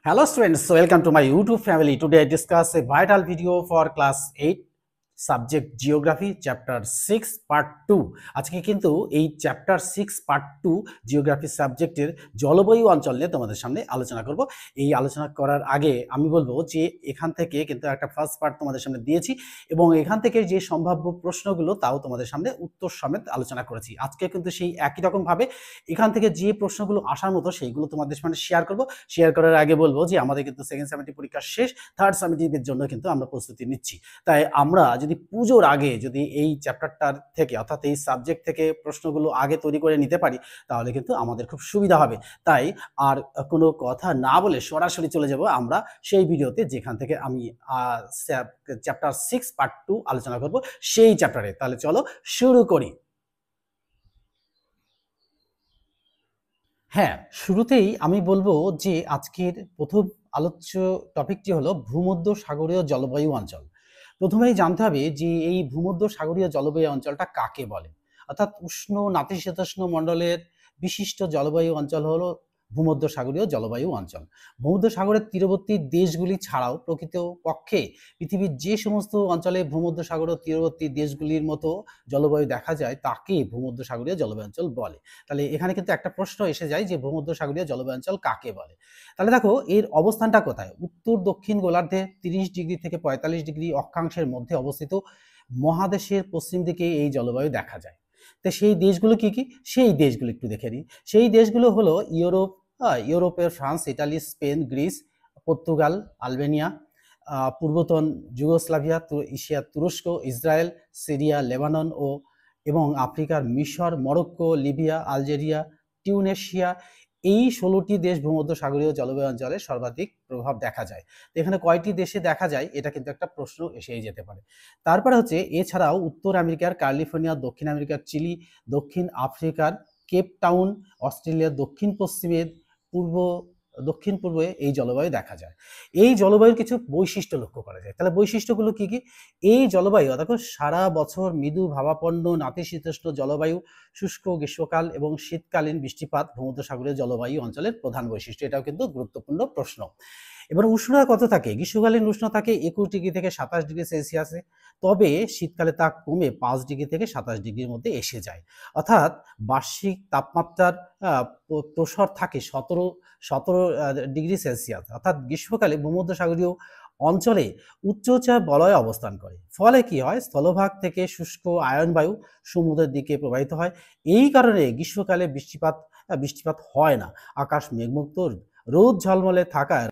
Hello students, welcome to my YouTube family. Today I discuss a vital video for class 8 subject geography chapter 6 part 2. আজকে কিন্তু এই chapter 6 part 2 geography সাবজেক্টের জলবায়ু অঞ্চল নিয়ে তোমাদের সামনে আলোচনা করব। এই আলোচনা করার আগে আমি বলবো যে এখান থেকে কিন্তু একটা ফার্স্ট পার্ট তোমাদের সামনে দিয়েছি এবং এখান থেকে যে সম্ভাব্য প্রশ্নগুলো তাও তোমাদের সামনে উত্তর সমেত আলোচনা করেছি। আজকে কিন্তু সেই একই রকম ভাবে এখান থেকে যে প্রশ্নগুলো আসার মতো সেইগুলো তোমাদের সামনে শেয়ার করব। শেয়ার করার আগে বলবো যে আমাদের কিন্তু সেকেন্ড সামেটিভ পরীক্ষা শেষ, থার্ড সামেটিভের জন্য কিন্তু আমরা প্রস্তুতি নিচ্ছি। তাই আমরা যদি পুজোর আগে যদি এই চ্যাপ্টারটার থেকে অর্থাৎ এই সাবজেক্ট থেকে প্রশ্নগুলো আগে তৈরি করে নিতে পারি তাহলে কিন্তু আমাদের খুব সুবিধা হবে। তাই আর কোনো কথা না বলে সরাসরি চলে যাব আমরা সেই ভিডিওতে যেখান থেকে আমি চ্যাপ্টার 6 পার্ট 2 আলোচনা করব সেই চ্যাপ্টারে। তাহলে চলো শুরু করি। হ্যাঁ, শুরুতেই আমি বলবো যে আজকের প্রথম আলোচ্য টপিকটি হলো ভূমধ্য সাগরীয় জলবায়ু অঞ্চল। প্রথমেই জানতে হবে যে এই ভূমধ্য সাগরীয় জলবায়ু অঞ্চলটা কাকে বলে। অর্থাৎ উষ্ণ নাতিশীতোষ্ণ মণ্ডলের বিশিষ্ট জলবায়ু অঞ্চল হলো ভূমধ্য সাগরীয় জলবায়ু অঞ্চল। ভূমধ্য সাগরের তীরবর্তী দেশগুলি ছাড়াও প্রকৃতপক্ষে পৃথিবীর যে সমস্ত অঞ্চলে ভূমধ্য সাগরের তীরবর্তী দেশগুলির মতো জলবায়ু দেখা যায় তাকে ভূমধ্য সাগরীয় জলবায়ু অঞ্চল বলে। তাহলে এখানে কিন্তু একটা প্রশ্ন এসে যায় যে ভূমধ্য সাগরীয় জলবায়ু অঞ্চল কাকে বলে। তাহলে দেখো এর অবস্থানটা কোথায়। উত্তর দক্ষিণ গোলার্ধে 30 ডিগ্রি থেকে 45 ডিগ্রি অক্ষাংশের মধ্যে অবস্থিত মহাদেশের পশ্চিম দিকে এই জলবায়ু দেখা যায়। তো সেই দেশগুলো কি কি, সেই দেশগুলো একটু দেখে নিই। সেই দেশগুলো হলো ইউরোপের France, Italy, Spain, Greece, Portugal, Albania, পূর্বতন যুগোস্লাভিয়া, এশিয়ার তুরস্ক, ইসরায়েল, সিরিয়া, লেবানন এবং আফ্রিকার মিশর, মরক্কো, লিবিয়া, আলজেরিয়া, টিউনেশিয়া। এই 16টি দেশ ভূমধ্য সাগরীয় জলবায়ু অঞ্চলে সর্বাধিক প্রভাব দেখা যায়। এখানে কয়টি দেশে দেখা যায় এটা কিন্তু একটা প্রশ্ন এসেই যেতে পারে। তারপরে হচ্ছে এছাড়াও উত্তর আমেরিকার ক্যালিফোর্নিয়া, দক্ষিণ আমেরিকার চিলি, দক্ষিণ আফ্রিকার কেপ টাউন, অস্ট্রেলিয়ার দক্ষিণ পশ্চিমে দক্ষিণ পূর্বে এই জলবায়ু দেখা যায়। এই জলবায়ুর কিছু বৈশিষ্ট্য লক্ষ্য করা যায়। তাহলে বৈশিষ্ট্যগুলো কি কি? এই জলবায়ু দেখো সারা বছর মৃদু ভাবাপন্ন নাতিশীতোষ্ণ জলবায়ু, শুষ্ক গ্রীষ্মকাল এবং শীতকালীন বৃষ্টিপাত ভূমধ্যসাগরীয় জলবায়ু অঞ্চলের প্রধান বৈশিষ্ট্য। এটাও কিন্তু গুরুত্বপূর্ণ প্রশ্ন। এবার উষ্ণতা কত থাকে? গ্রীষ্মকালীন উষ্ণতা থাকে 21 ডিগ্রি থেকে 27 ডিগ্রি সেলসিয়াসে, তবে শীতকালে তা কমে 5 ডিগ্রি থেকে 27 ডিগ্রির মধ্যে এসে যায়। অর্থাৎ বার্ষিক তাপমাত্রার প্রসার থাকে 17 ডিগ্রি সেলসিয়াস। অর্থাৎ গ্রীষ্মকালে ভূমধ্যসাগরীয় অঞ্চলে উচ্চচাপ বলয় অবস্থান করে। ফলে কি হয়, স্থলভাগ থেকে শুষ্ক আয়ন বায়ু সমুদ্রের দিকে প্রবাহিত হয়। এই কারণে গ্রীষ্মকালে বৃষ্টিপাত হয় না। আকাশ মেঘমুক্ত, রোদ ঝলমলে থাকায়